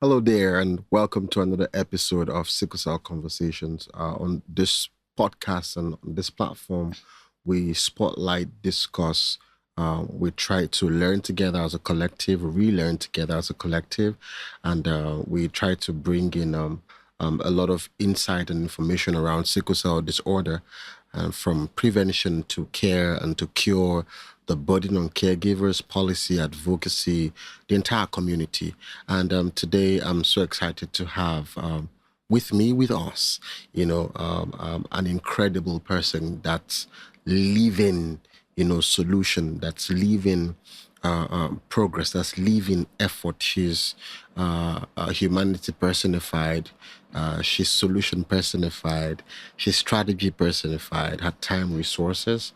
Hello there, and welcome to another episode of Sickle Cell Conversations. On this podcast and on this platform, we spotlight, discuss, we try to learn together as a collective, relearn together as a collective, and we try to bring in a lot of insight and information around sickle cell disorder, from prevention to care and to cure, the burden on caregivers, policy, advocacy, the entire community. And today I'm so excited to have with me, with us, an incredible person that's living, solution, that's living progress, that's living effort. She's humanity personified. She's solution personified. She's strategy personified. Her time resources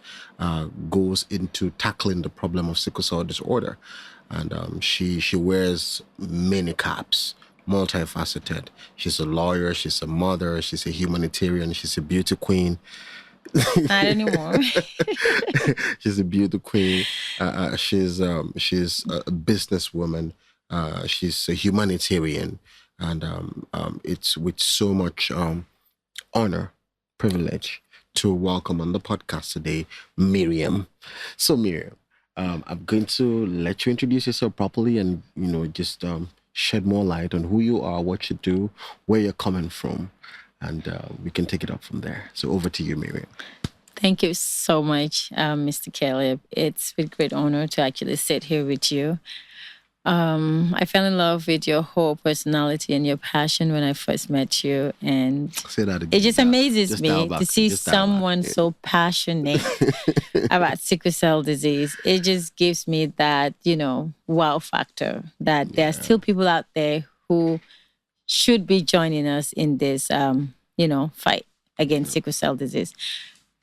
goes into tackling the problem of sickle cell disorder, and she wears many caps, multifaceted. She's a lawyer. She's a mother. She's a humanitarian. She's a beauty queen. Not anymore. She's a beauty queen. She's a businesswoman. She's a humanitarian, and it's with so much honor, privilege to welcome on the podcast today, Mariam. So, Mariam, I'm going to let you introduce yourself properly, and just shed more light on who you are, what you do, where you're coming from, and we can take it up from there. So, over to you, Mariam. Thank you so much, Mr. Caleb. It's with great honor to actually sit here with you. I fell in love with your whole personality and your passion when I first met you. And Say that again. it just amazes Just me dial back. to see Just dial back. someone Yeah. so passionate about sickle cell disease. It just gives me that, wow factor that there are still people out there who should be joining us in this, fight against sickle cell disease.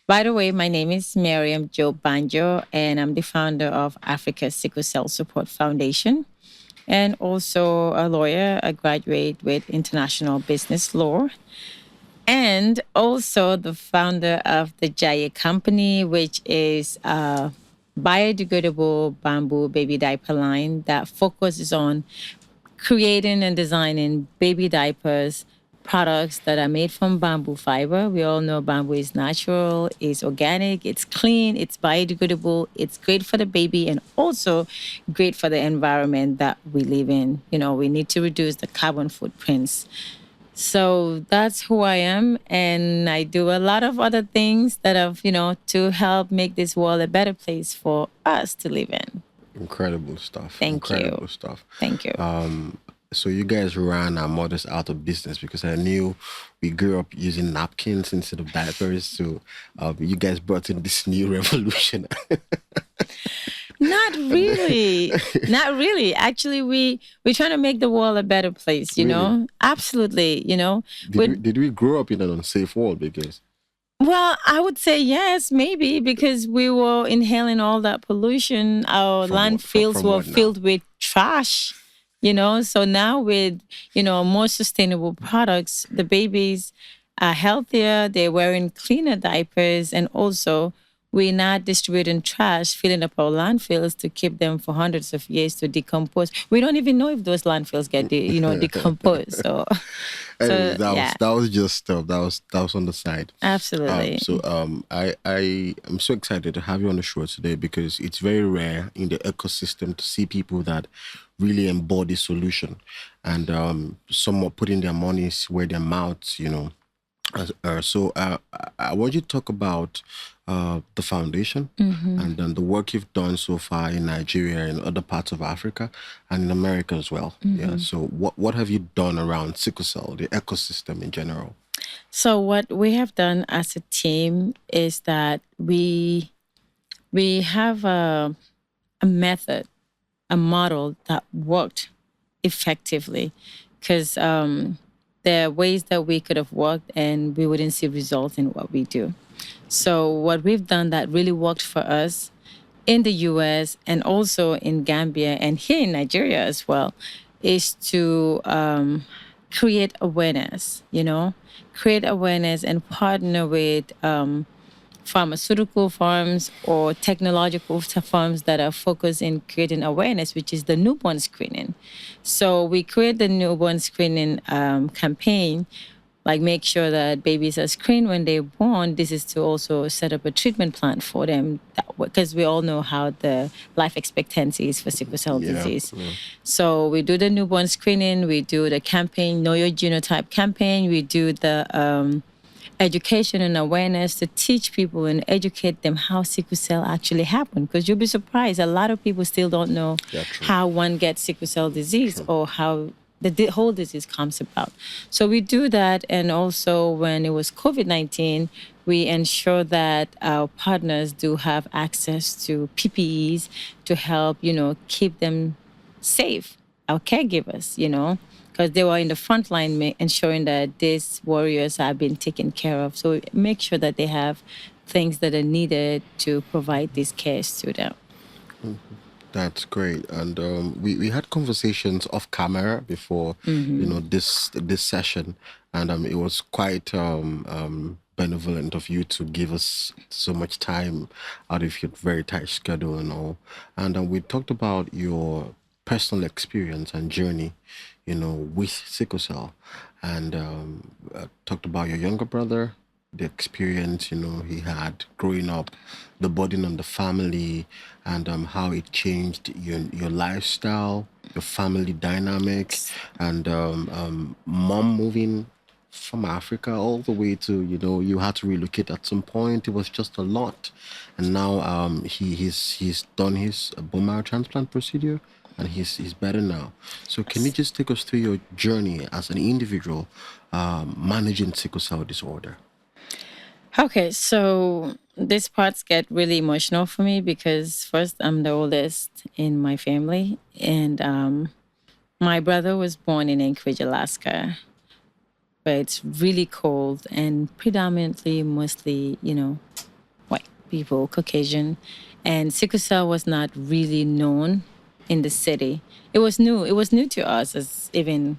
By the way, my name is Mariam Jobe Banjo, and I'm the founder of Africa Sickle Cell Support Foundation, and also a lawyer, a graduate with international business law, and also the founder of the Jaya Company, which is a biodegradable bamboo baby diaper line that focuses on creating and designing baby diapers, products that are made from bamboo fiber. We all know bamboo is natural, it's organic, it's clean, it's biodegradable, it's great for the baby and also great for the environment that we live in. We need to reduce the carbon footprints. So that's who I am. And I do a lot of other things that have, to help make this world a better place for us to live in. Incredible stuff. Thank you. Incredible stuff. Thank you. So you guys ran our mothers out of business because I knew we grew up using napkins instead of diapers. So you guys brought in this new revolution. Not really. Not really. Actually, we're trying to make the world a better place, Really? Absolutely, Did we grow up in an unsafe world? Because Well, I would say yes, maybe because we were inhaling all that pollution. Our landfills from were what now? filled with trash, So now with, more sustainable products, the babies are healthier, they're wearing cleaner diapers, and also we're not distributing trash, filling up our landfills to keep them for hundreds of years to decompose. We don't even know if those landfills get, decomposed. So, anyway, yeah, that was just stuff. That was on the side. absolutely. I am so excited to have you on the show today because it's very rare in the ecosystem to see people that really embody solution and somewhat putting their monies where their mouths, I want you to talk about the foundation and then the work you've done so far in Nigeria and other parts of Africa and in America as well. Yeah. So what have you done around sickle cell, the ecosystem in general? So what we have done as a team is that we have a method, a model that worked effectively, because there are ways that we could have worked and we wouldn't see results in what we do. So what we've done that really worked for us in the US and also in Gambia and here in Nigeria as well is to create awareness, create awareness and partner with pharmaceutical firms or technological firms that are focused in creating awareness, which is the newborn screening. So we create the newborn screening campaign, like make sure that babies are screened when they're born. This is to also set up a treatment plan for them, because we all know how the life expectancy is for sickle cell disease. Yeah. So we do the newborn screening, we do the campaign, Know Your Genotype campaign, we do the education and awareness to teach people and educate them how sickle cell actually happened. Because you'll be surprised, a lot of people still don't know how one gets sickle cell disease or how the whole disease comes about. So we do that. And also when it was COVID-19, we ensure that our partners do have access to PPEs to help, keep them safe, our caregivers, because they were in the front line ensuring that these warriors have been taken care of. So make sure that they have things that are needed to provide these cares to them. Mm-hmm. That's great. And we had conversations off camera before, this session, and it was quite benevolent of you to give us so much time out of your very tight schedule and all. And we talked about your personal experience and journey, with sickle cell, and talked about your younger brother, the experience, he had growing up, the burden on the family, and how it changed your lifestyle, your family dynamics, and mom moving from Africa all the way to, you had to relocate at some point. It was just a lot. And now he's done his bone marrow transplant procedure, and he's better now. So can you just take us through your journey as an individual managing sickle cell disorder? Okay, so these parts get really emotional for me because first, I'm the oldest in my family, and my brother was born in Anchorage, Alaska, where it's really cold and predominantly mostly, white people, Caucasian, and sickle cell was not really known in the city. It was new. It was new to us as even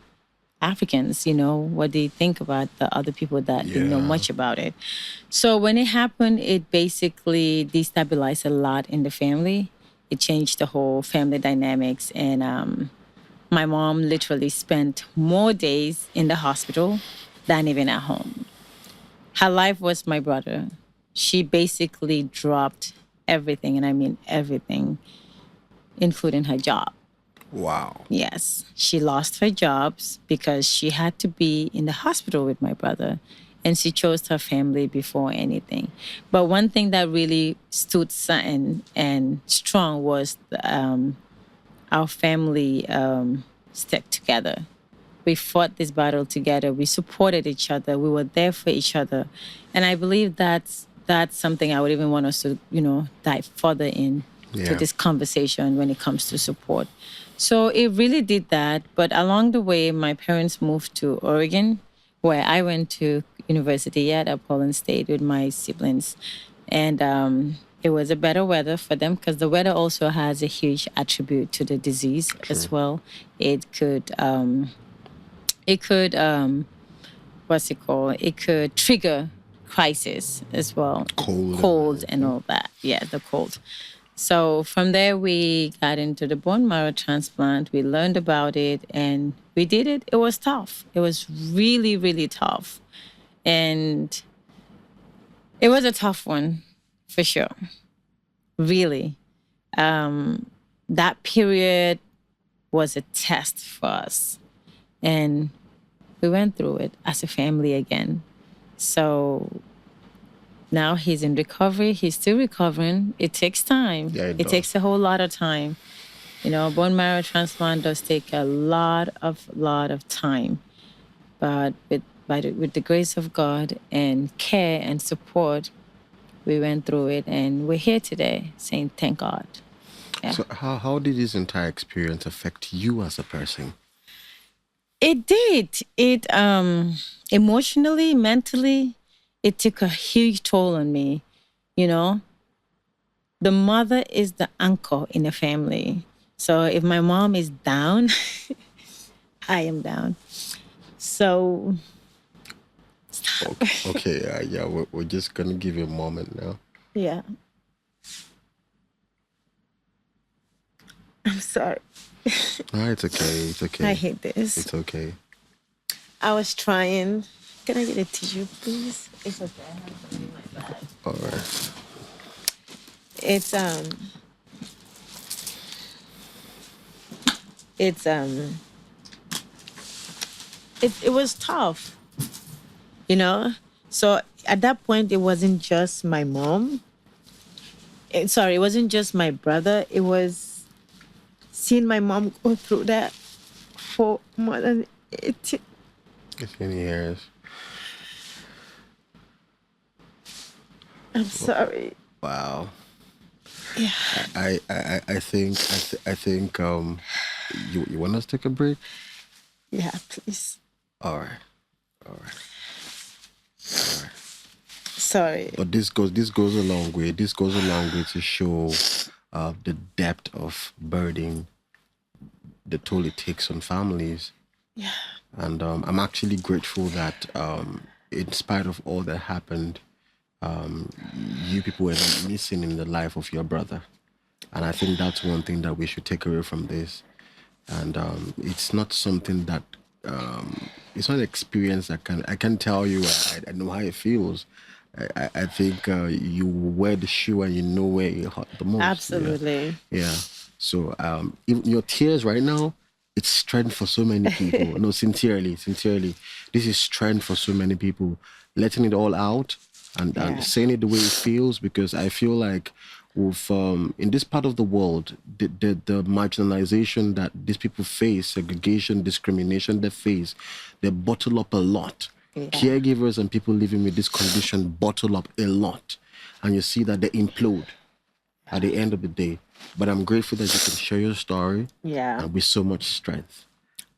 Africans, what they think about the other people that didn't know much about it. So when it happened, it basically destabilized a lot in the family. It changed the whole family dynamics. And my mom literally spent more days in the hospital than even at home. Her life was my brother. She basically dropped everything, and I mean everything, including her job. Wow. Yes. She lost her jobs because she had to be in the hospital with my brother, and she chose her family before anything. But one thing that really stood certain and strong was our family stuck together. We fought this battle together. We supported each other. We were there for each other. And I believe that's something I would even want us to, dive further in to this conversation when it comes to support. So it really did that. But along the way, my parents moved to Oregon, where I went to university at Appalachian State with my siblings. And it was a better weather for them because the weather also has a huge attribute to the disease as well. It could, what's it called? It could trigger crisis as well. Cold and all that. Yeah, the cold. So from there, we got into the bone marrow transplant. We learned about it and we did it. It was tough. It was really, really tough. And it was a tough one, for sure. Really. That period was a test for us. And we went through it as a family again. So now he's in recovery. He's still recovering. It takes time. Yeah, it takes a whole lot of time. Bone marrow transplant does take a lot of time. But with the grace of God and care and support, we went through it and we're here today saying thank God. Yeah. So how did this entire experience affect you as a person? It did. It emotionally, mentally, it took a huge toll on me. The mother is the anchor in the family. So if my mom is down, I am down. So Okay. Yeah. We're just gonna give you a moment now. Yeah. I'm sorry. No, it's okay. It's okay. I hate this. It's okay. I was trying. Can I get a tissue, please? It's okay. I have some in my bag. All right. It's it's it was tough, you know. So at that point, it wasn't just my mom. It wasn't just my brother. It was seeing my mom go through that for more than 18. It's in years. I'm sorry. Wow. Yeah. I think you want us to take a break? Yeah, please. All right. All right. Sorry. But this goes a long way. This goes a long way to show the depth of burden, the toll it takes on families. Yeah. And I'm actually grateful that in spite of all that happened, you people were not missing in the life of your brother. And I think that's one thing that we should take away from this. And it's not something that it's not an experience that I can tell you. I know how it feels. I think you wear the shoe and you know where it hurt the most. Absolutely. Yeah. So even your tears right now, it's strength for so many people. No, sincerely, this is strength for so many people. Letting it all out and saying it the way it feels, because I feel like with in this part of the world, the marginalization that these people face, segregation, discrimination they face, they bottle up a lot. Yeah. Caregivers and people living with this condition bottle up a lot, and you see that they implode at the end of the day. But I'm grateful that you can share your story. Yeah. And with so much strength.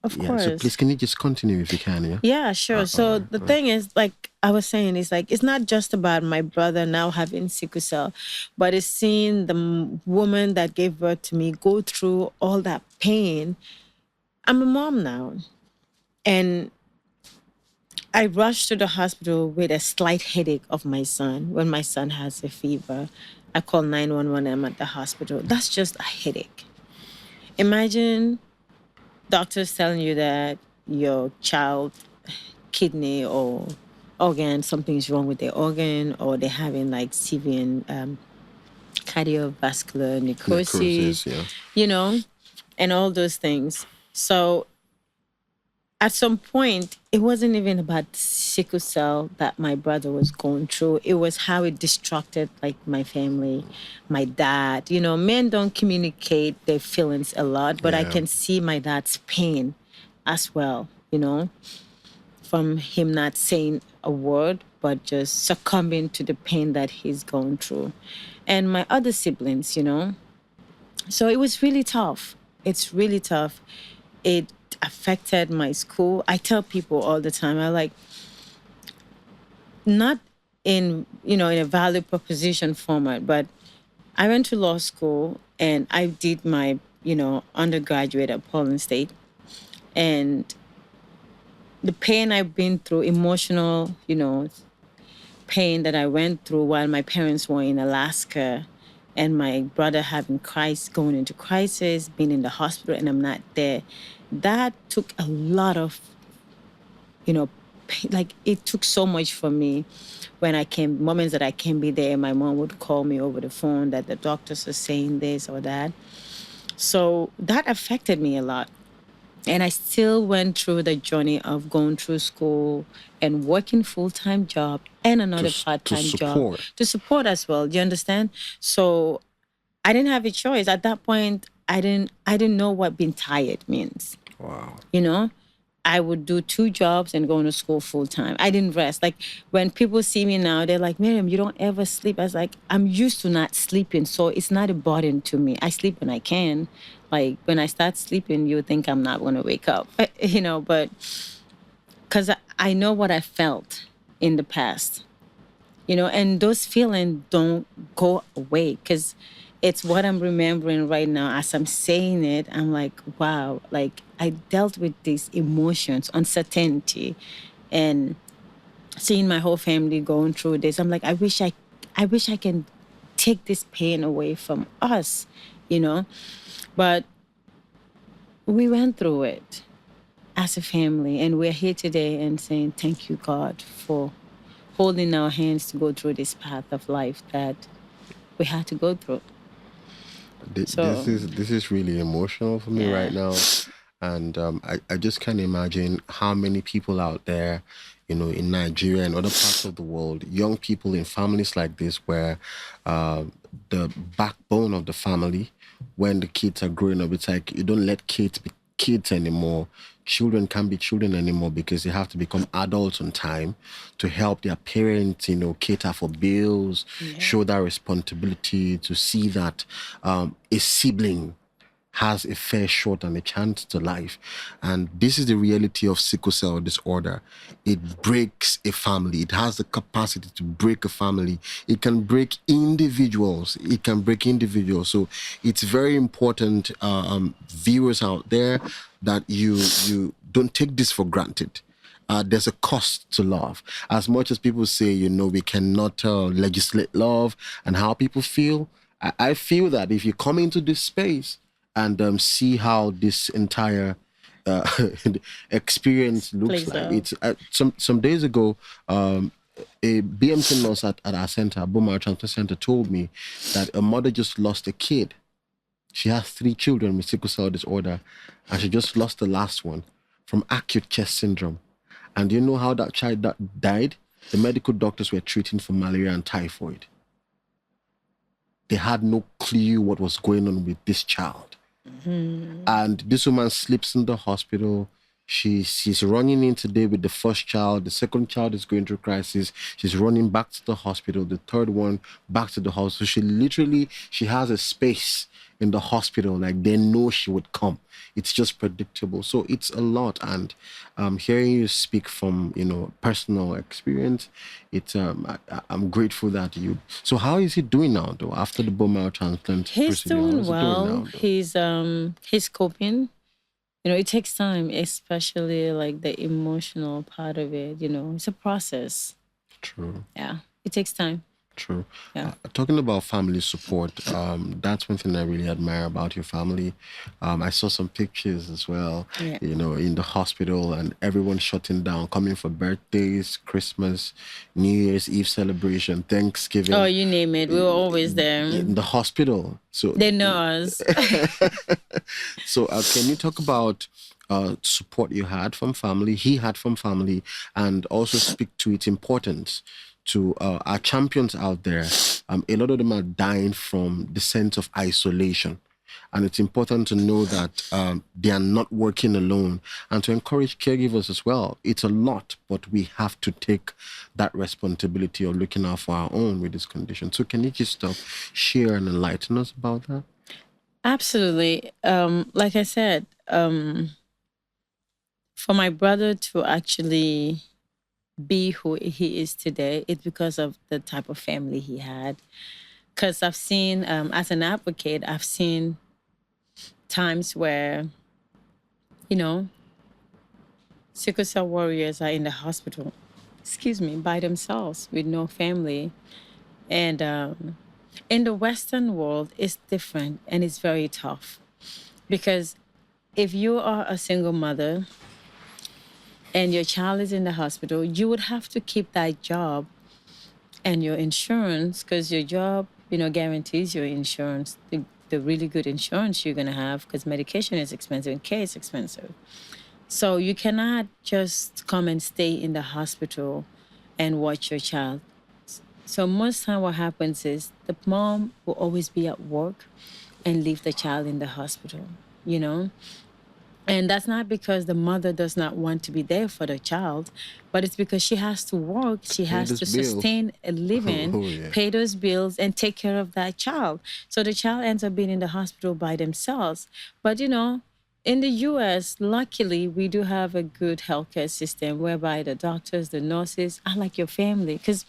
Of Yeah. course. So please, can you just continue if you can? Yeah. Yeah, sure. So the thing is, like I was saying, is like it's not just about my brother now having sickle cell, but it's seeing the woman that gave birth to me go through all that pain. I'm a mom now, and I rushed to the hospital with a slight headache of my son. When my son has a fever, I call 911. I'm at the hospital. That's just a headache. Imagine doctors telling you that your child kidney or organ, something's wrong with their organ, or they're having like severe cardiovascular necrosis, Yeah. you know, and all those things. So at some point, it wasn't even about sickle cell that my brother was going through. It was how it distracted like my family, my dad. You know, men don't communicate their feelings a lot, but I can see my dad's pain as well, you know, from him not saying a word, but just succumbing to the pain that he's going through. And my other siblings, you know. So it was really tough. It's really tough. It affected my school. I tell people all the time, I like, not in, you know, in a value proposition format, but I went to law school and I did my, you know, undergraduate at Portland State. And the pain I've been through, emotional, you know, pain that I went through while my parents were in Alaska and my brother having crisis, going into crisis, being in the hospital and I'm not there. That took a lot of, you know, like it took so much for me when I came, moments that I can't be there, my mom would call me over the phone that the doctors are saying this or that. So that affected me a lot. And I still went through the journey of going through school and working full-time job and another part-time job to support as well. Do you understand? So I didn't have a choice. At that point, I didn't know what being tired means. Wow. You know? I would do 2 jobs and go to school full-time. I didn't rest. Like when people see me now, they're like, Mariam, you don't ever sleep. I was like, I'm used to not sleeping, so it's not a burden to me. I sleep when I can. Like when I start sleeping, you would think I'm not going to wake up, you know, but because I know what I felt in the past, you know, and those feelings don't go away because it's what I'm remembering right now. As I'm saying it, I'm like, wow, like I dealt with these emotions, uncertainty, and seeing my whole family going through this, I'm like, I wish I can take this pain away from us, you know. But we went through it as a family, and we're here today and saying thank you, God, for holding our hands to go through this path of life that we had to go through. This So is really emotional for me right yeah, now, and I just can't imagine how many people out there, in Nigeria and other parts of the world, young people in families like this, where uh, the backbone of the family, when the kids are growing up, it's like you don't let kids be kids anymore. Children can't be children anymore because they have to become adults on time to help their parents, cater for bills, yeah, show that responsibility to see that a sibling has a fair shot and a chance to life. And this is the reality of sickle cell disorder. It breaks a family. It has the capacity to break a family. It can break individuals. It can break individuals. So it's very important, viewers out there, that you don't take this for granted. There's a cost to love. As much as people say, we cannot legislate love and how people feel, I feel that if you come into this space and see how this entire uh, experience looks please, like, it's some days ago, a BMT nurse at our center, Boma Transfer Center, told me that a mother just lost a kid. She has 3 children with sickle cell disorder, and she just lost the last one from acute chest syndrome. And do you know how that child died? The medical doctors were treating for malaria and typhoid. They had no clue what was going on with this child. And this woman sleeps in the hospital. She's running in today with the first child. The second child is going through crisis. She's running back to the hospital. The third one back to the hospital. She has a space in the hospital. Like, they know she would come. It's just predictable. So it's a lot. And hearing you speak from personal experience, I'm grateful that you. So how is he doing now though? After the bone marrow transplant he's procedure, how doing is he doing well. now though? He's coping. It takes time, especially like the emotional part of it. It's a process. True. Yeah, it takes time. True. Yeah. Talking about family support, that's one thing I really admire about your family. I saw some pictures as well, Yeah. in the hospital, and everyone shutting down, coming for birthdays, Christmas, New Year's Eve celebration, Oh, Thanksgiving, you name it. We were always there. in the hospital. So, They know us. so can you talk about support you had from family, he had from family, and also speak to its importance to our champions out there? A lot of them are dying from the sense of isolation. And it's important to know that they are not working alone, and to encourage caregivers as well. It's a lot, but we have to take that responsibility of looking out for our own with this condition. So can you just share and enlighten us about that? Absolutely. Like I said, for my brother to actually be who he is today, it's because of the type of family he had. Because I've seen, as an advocate, I've seen times where, you know, sickle cell warriors are in the hospital, excuse me, by themselves with no family. And in the Western world, it's different and it's very tough. Because if you are a single mother and your child is in the hospital, you would have to keep that job and your insurance, because your job, guarantees your insurance, the really good insurance you're going to have, because medication is expensive and care is expensive. So you cannot just come and stay in the hospital and watch your child. So most time what happens is the mom will always be at work and leave the child in the hospital, you know? And that's not because the mother does not want to be there for the child, but it's because she has to work, she Pay has those to bills. sustain a living, Oh, yeah. pay those bills, and take care of that child. So the child ends up being in the hospital by themselves. But in the US, luckily, we do have a good healthcare system whereby the doctors, the nurses are like your family. Because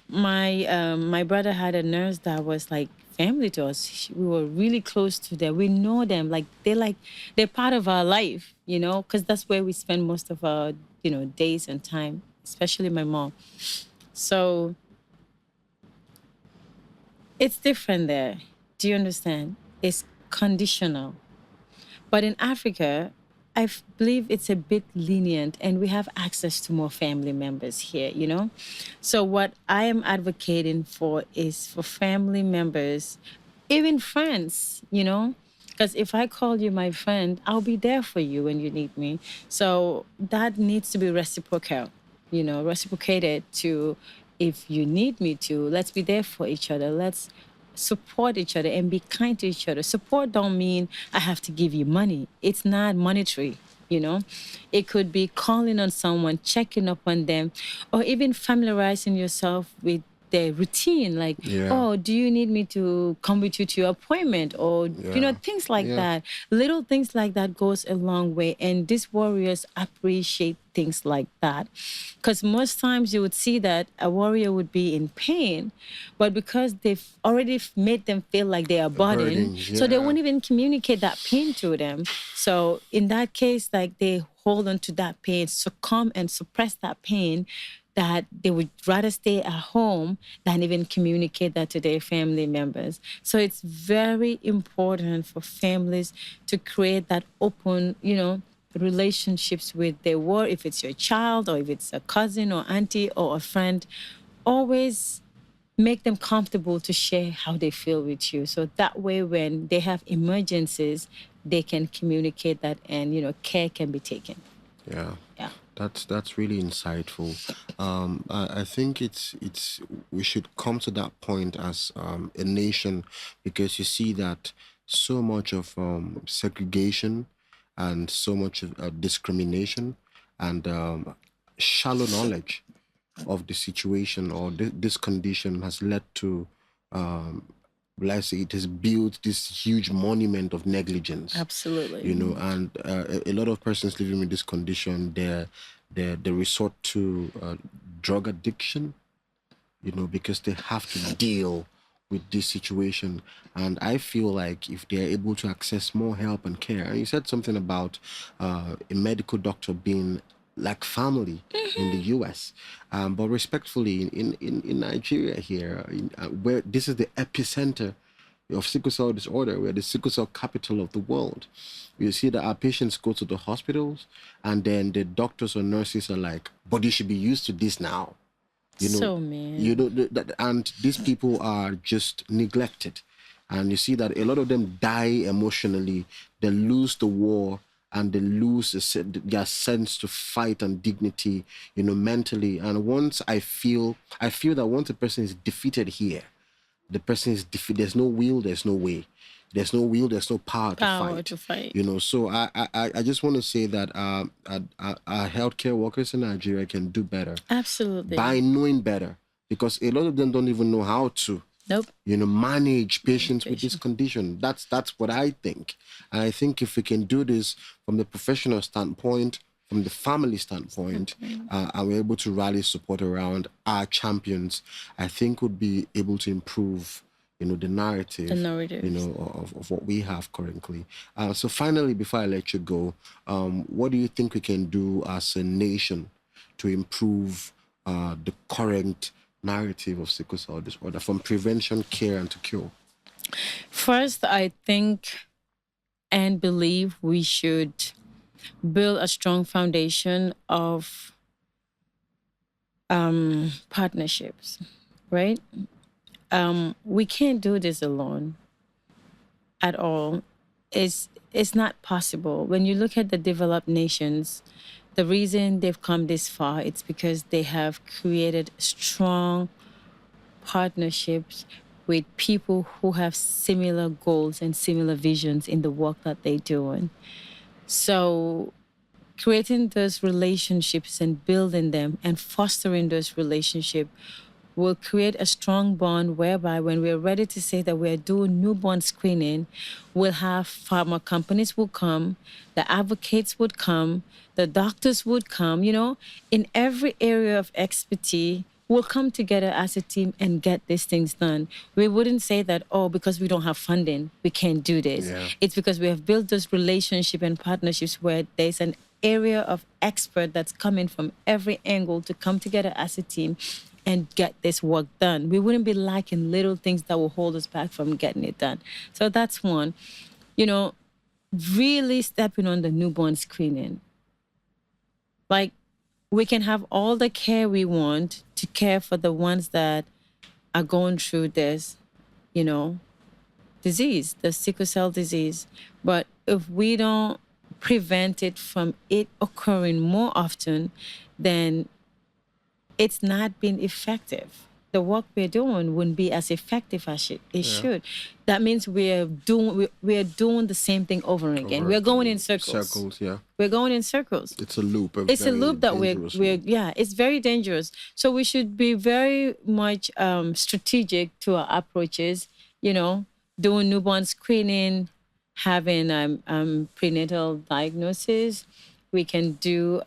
my brother had a nurse that was like family to us. We were really close to them. We know them they're part of our life, because that's where we spend most of our days and time especially my mom. So it's different there. Do you understand? It's conditional. But in Africa, believe it's a bit lenient and we have access to more family members here, you know? So what I am advocating for is for family members, even friends, you know? Because if I call you my friend, I'll be there for you when you need me. So that needs to be reciprocal, you know, reciprocated to if you need me to, let's be there for each other. Let's support each other and be kind to each other. Support don't mean I have to give you money. It's not monetary, you know. It could be calling on someone, checking up on them, or even familiarizing yourself with their routine. Like, Yeah. oh, do you need me to come with you to your appointment? Or, you know, Yeah. things like Yeah. that. Little things like that goes a long way. And these warriors appreciate things like that. Because most times you would see that a warrior would be in pain, but because they've already made them feel like they are burdened, Burdens, so they yeah. won't even communicate that pain to them. So in that case, like they hold on to that pain, succumb and suppress that pain, that they would rather stay at home than even communicate that to their family members. So it's very important for families to create that open, you know, relationships with their world. If it's your child or if it's a cousin or auntie or a friend, always make them comfortable to share how they feel with you. So that way, when they have emergencies, they can communicate that and, you know, care can be taken. Yeah. Yeah. That's really insightful. I think it's we should come to that point as a nation, because you see that so much of segregation and so much of discrimination and shallow knowledge of the situation or this condition has led to let's say it has built this huge monument of negligence. Absolutely. You know, and a lot of persons living with this condition, they resort to drug addiction, you know, because they have to deal with this situation. And I feel like if they're able to access more help and care, and you said something about a medical doctor being like family in the US, but respectfully, in Nigeria here, where this is the epicenter of sickle cell disorder, we're the sickle cell capital of the world. You see that our patients go to the hospitals, and then the doctors or nurses are like, "But you should be used to this now." You know, So mean. you know, and these people are just neglected, and you see that a lot of them die emotionally. They lose the war, and they lose their sense to fight and dignity, you know, mentally. And once I feel that once a person is defeated here, the person is defeated. There's no will, there's no way. There's no will, there's no power to fight. You know, so I just want to say that our healthcare workers in Nigeria can do better. Absolutely. By knowing better, because a lot of them don't even know how to. Nope. You know, manage patients with this condition. That's what I think. And I think if we can do this from the professional standpoint, from the family standpoint, and we're able to rally support around our champions, I think we'll be able to improve, you know, the narrative, you know, of what we have currently. So finally, before I let you go, what do you think we can do as a nation to improve the current narrative of sickle cell disorder, from prevention, care, and to cure? First, I think and believe we should build a strong foundation of partnerships, right? We can't do this alone at all. It's not possible. When you look at the developed nations, the reason they've come this far, it's because they have created strong partnerships with people who have similar goals and similar visions in the work that they're doing. So creating those relationships and building them and fostering those relationships will create a strong bond whereby when we're ready to say that we're doing newborn screening, we'll have pharma companies will come, the advocates would come, the doctors would come, you know, in every area of expertise, we'll come together as a team and get these things done. We wouldn't say that, oh, because we don't have funding, we can't do this. Yeah. It's because we have built those relationship and partnerships where there's an area of expert that's coming from every angle to come together as a team and get this work done. We wouldn't be lacking little things that will hold us back from getting it done. So that's one. You know, really stepping on the newborn screening. Like, we can have all the care we want to care for the ones that are going through this, you know, disease, the sickle cell disease. But if we don't prevent it from it occurring more often, then it's not been effective. The work we're doing wouldn't be as effective as it should. That means we're doing the same thing over and again. We're going in circles. Circles, yeah. We're going in circles. It's a loop. It's a loop that it's very dangerous. So we should be very much strategic to our approaches. You know, doing newborn screening, having prenatal diagnosis. We can do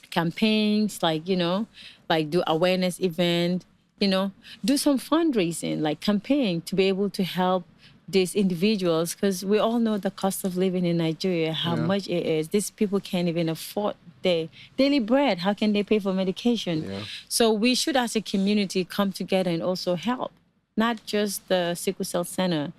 campaigns like, you know, like do awareness event, you know, do some fundraising, like campaign to be able to help these individuals, because we all know the cost of living in Nigeria, how much it is. These people can't even afford their daily bread. How can they pay for medication? Yeah. So we should, as a community, come together and also help, not just the Sickle Cell Center.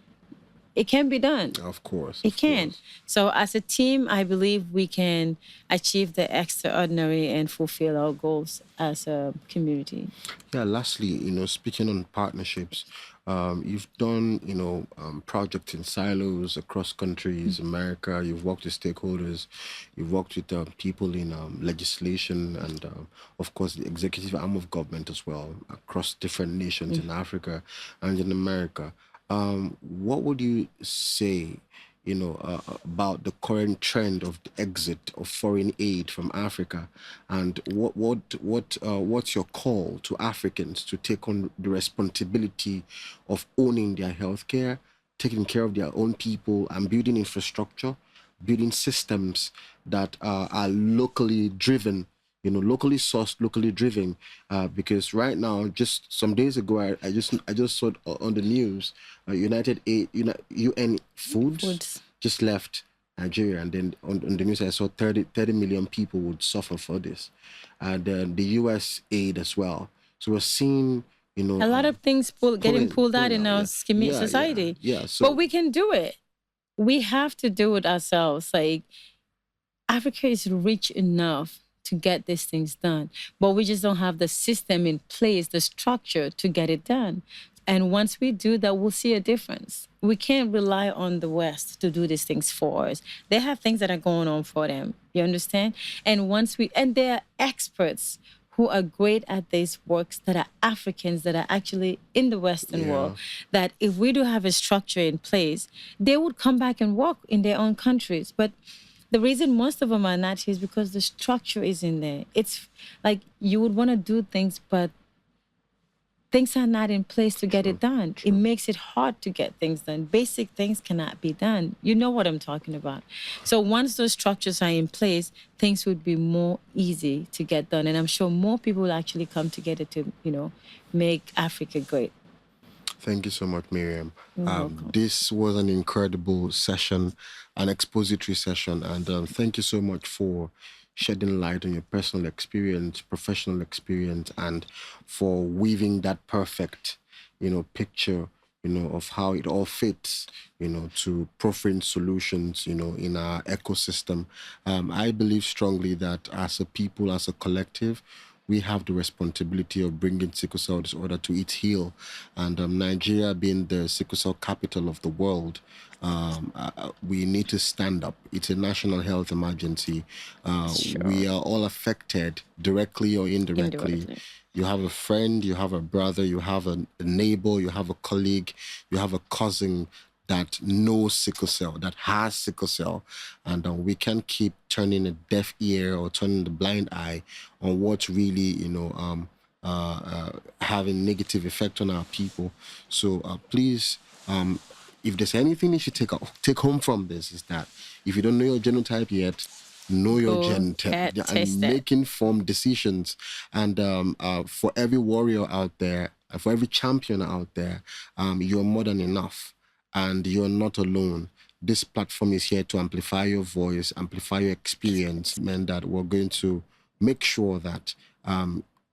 It can be done. Of course. It can. So as a team, I believe we can achieve the extraordinary and fulfill our goals as a community. Yeah, lastly, you know, speaking on partnerships, you've done, you know, projects in silos across countries, America. You've worked with stakeholders. You've worked with people in legislation and, of course, the executive arm of government as well across different nations in Africa and in America. What would you say, you know, about the current trend of the exit of foreign aid from Africa, and what's your call to Africans to take on the responsibility of owning their healthcare, taking care of their own people, and building infrastructure, building systems that are locally driven, you know, locally sourced, locally driven. Because right now, just some days ago, I just saw it on the news, UN Foods just left Nigeria, and then on the news I saw 30 million people would suffer for this, and then the US aid as well. So we're seeing, you know, a lot of things getting pulled out in our society. Yeah. So, but we can do it. We have to do it ourselves. Like, Africa is rich enough to get these things done, but we just don't have the system in place, the structure to get it done. And once we do that, we'll see a difference. We can't rely on the West to do these things for us. They have things that are going on for them. You understand? And they're experts who are great at these works that are Africans that are actually in the Western world, that if we do have a structure in place, they would come back and work in their own countries. But the reason most of them are not here is because the structure is in there. It's like you would want to do things, but things are not in place to get it done. It makes it hard to get things done. Basic things cannot be done. You know what I'm talking about. So once those structures are in place, things would be more easy to get done. And I'm sure more people will actually come together to, you know, make Africa great. Thank you so much, Mariam. This was an incredible session, an expository session, and thank you so much for shedding light on your personal experience, professional experience, and for weaving that perfect, you know, picture, you know, of how it all fits, you know, to proffering solutions, you know, in our ecosystem. I believe strongly that as a people, as a collective, we have the responsibility of bringing sickle cell disorder to its heel. And Nigeria being the sickle cell capital of the world, we need to stand up. It's a national health emergency. We are all affected, directly or indirectly. You have a friend, you have a brother, you have a neighbor, you have a colleague, you have a cousin that knows sickle cell, that has sickle cell, and we can't keep turning a deaf ear or turning the blind eye on what's really, you know, having negative effect on our people. So please, if there's anything you should take home from this, is that if you don't know your genotype yet, know your genotype and make informed decisions. And for every warrior out there, for every champion out there, you're more than enough. And you're not alone. this platform is here to amplify your voice, amplify your experience, meant that we're going to make sure that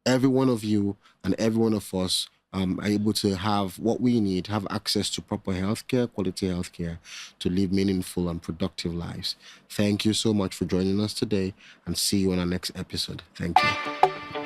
every one of you and every one of us are able to have what we need, have access to proper healthcare, quality healthcare, to live meaningful and productive lives. Thank you so much for joining us today, and see you on our next episode. Thank you.